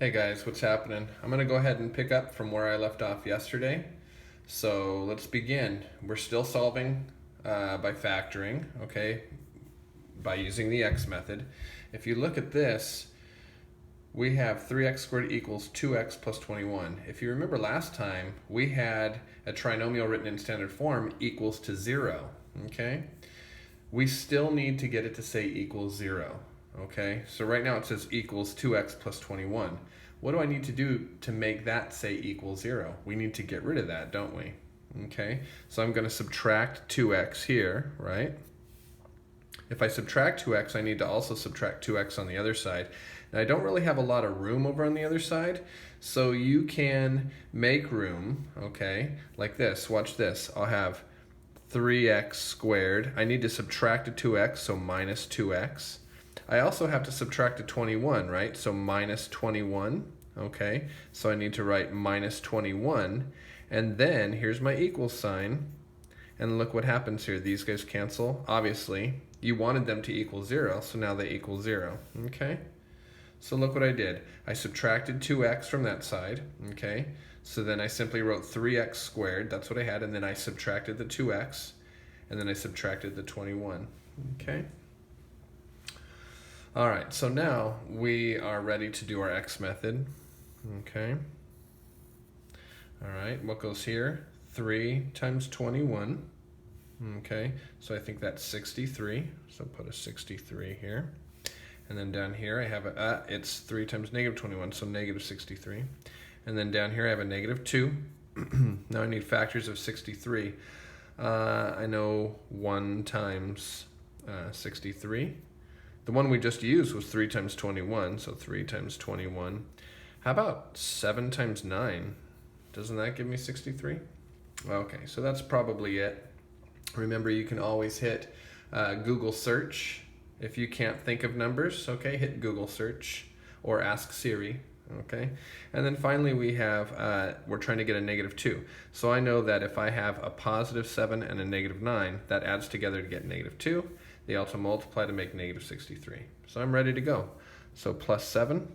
Hey guys, what's happening? I'm going to go ahead and pick up from where I left off yesterday. So let's begin. We're still solving by factoring, okay, by using the x method. If you look at this, we have 3x squared equals 2x plus 21. If you remember last time, we had a trinomial written in standard form equals to 0, okay? We still need to get it to say equals 0. Okay, so right now it says equals 2x plus 21. What do I need to do to make that say equals 0? We need to get rid of that, don't we? Okay, so I'm going to subtract 2x here, right? If I subtract 2x, I need to also subtract 2x on the other side. Now I don't really have a lot of room over on the other side, so you can make room, okay, like this. Watch this. I'll have 3x squared. I need to subtract a 2x, so minus 2x. I also have to subtract a 21, right? So minus 21, okay? So I need to write minus 21, and then here's my equal sign, and look what happens here. These guys cancel. Obviously, you wanted them to equal 0, so now they equal 0, okay? So look what I did. I subtracted 2x from that side, okay? So then I simply wrote 3x squared, that's what I had, and then I subtracted the 2x, and then I subtracted the 21, okay? All right, so now we are ready to do our x method, okay? All right, what goes here? 3 times 21, okay? So I think that's 63, so put a 63 here. And then down here I have it's 3 times negative 21, so negative 63. And then down here I have a negative 2. Now I need factors of 63. I know 1 times 63. The one we just used was 3 times 21, so 3 times 21. How about 7 times 9? Doesn't that give me 63? Okay, so that's probably it. Remember, you can always hit Google search. If you can't think of numbers, okay, hit Google search or ask Siri, okay? And then finally we have, we're trying to get a negative 2. So I know that if I have a positive 7 and a negative 9, that adds together to get negative 2. They also multiply to make negative 63. So I'm ready to go. So plus 7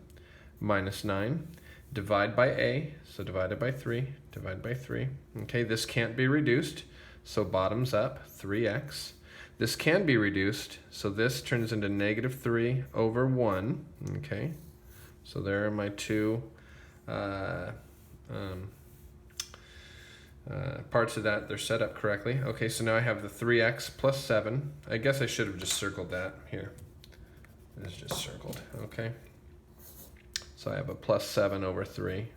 minus 9, divide by a, so divided by 3, divide by 3. Okay, this can't be reduced, so bottoms up, 3x. This can be reduced, so this turns into negative 3 over 1. Okay, so there are my two parts of that. They're set up correctly. Okay, so now I have the 3x plus 7. I guess I should have just circled that here. It's just circled, okay? So I have a plus 7 over 3.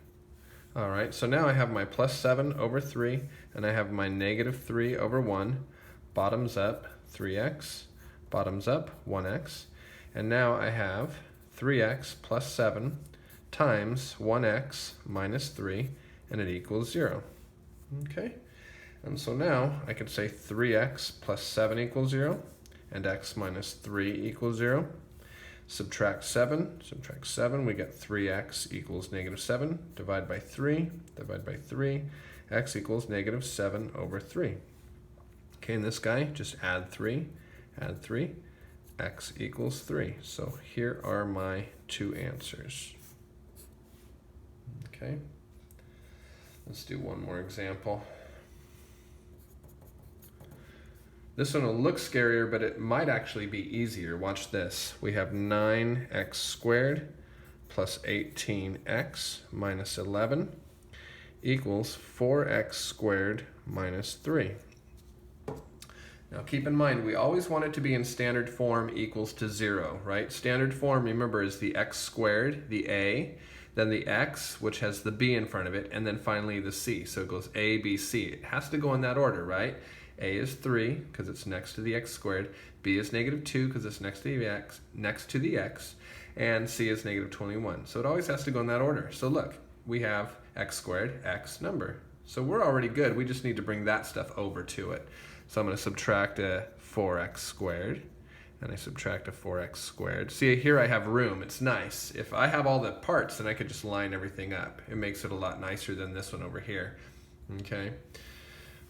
All right, so now I have my plus 7 over 3, and I have my negative 3 over 1. Bottoms up, 3x. Bottoms up, 1x. And now I have 3x plus 7 times 1x minus 3, and it equals 0. Okay, and so now I could say 3x plus 7 equals 0, and x minus 3 equals 0. Subtract 7, we get 3x equals negative 7, divide by 3, x equals negative 7 over 3. Okay, and this guy, just add 3, x equals 3. So here are my two answers. Okay. Let's do one more example. This one will look scarier, but it might actually be easier. Watch this. We have 9x squared plus 18x minus 11 equals 4x squared minus 3. Now keep in mind, we always want it to be in standard form equals to 0, right? Standard form, remember, is the x squared, the a, then the x, which has the b in front of it, and then finally the c. So it goes a, b, c. It has to go in that order, right? A is 3, because it's next to the x squared. B is negative 2, because it's next to the x, and c is negative 21. So it always has to go in that order. So look, we have x squared, x number. So we're already good. We just need to bring that stuff over to it. So I'm going to subtract a 4x squared, and I subtract a 4x squared. See, here I have room. It's nice. If I have all the parts, then I could just line everything up. It makes it a lot nicer than this one over here. Okay.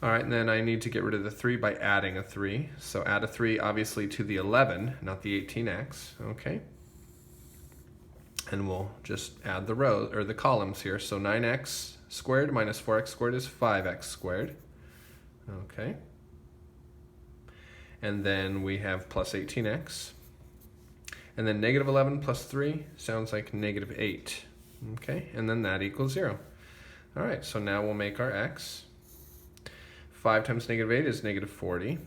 All right, and then I need to get rid of the 3 by adding a 3. So add a 3, obviously, to the 11, not the 18x. Okay. And we'll just add the rows or the columns here. So 9x squared minus 4x squared is 5x squared. Okay. And then we have plus 18x. And then negative 11 plus 3 sounds like negative 8. Okay, and then that equals 0. All right, so now we'll make our x. 5 times negative 8 is negative 40.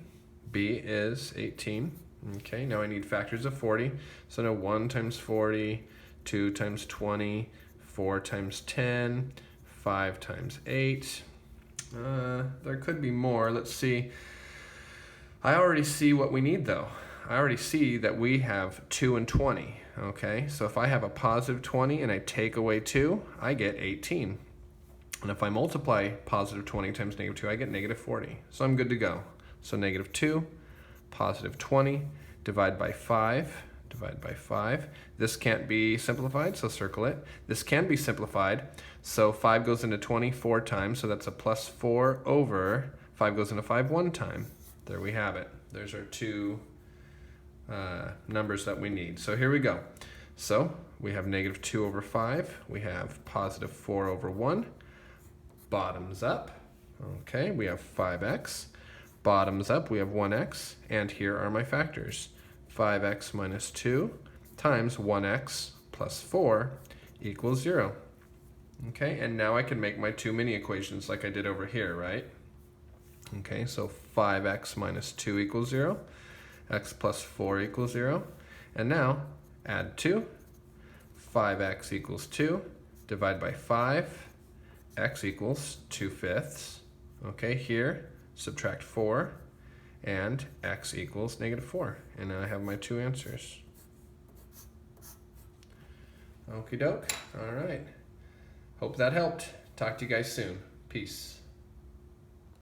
B is 18. Okay, now I need factors of 40. So now 1 times 40, 2 times 20, 4 times 10, 5 times 8. There could be more. Let's see. I already see what we need though. I already see that we have 2 and 20. Okay, so if I have a positive 20 and I take away 2, I get 18. And if I multiply positive 20 times negative 2, I get negative 40. So I'm good to go. So negative 2, positive 20, divide by 5, divide by 5. This can't be simplified, so circle it. This can be simplified. So 5 goes into 20 4 times, so that's a plus 4 over 5 goes into 5 1 time. There we have it. There's our two numbers that we need. So here we go. So we have negative 2 over 5. We have positive 4 over 1. Bottoms up. Okay, we have 5x. Bottoms up, we have 1x. And here are my factors. 5x minus 2 times 1x plus 4 equals 0. Okay, and now I can make my two mini equations like I did over here, right? Okay, so 5x minus 2 equals 0. X plus 4 equals 0. And now, add 2. 5x equals 2. Divide by 5. X equals 2/5. Okay, here, subtract 4. And x equals negative 4. And now I have my two answers. Okie doke. All right. Hope that helped. Talk to you guys soon. Peace.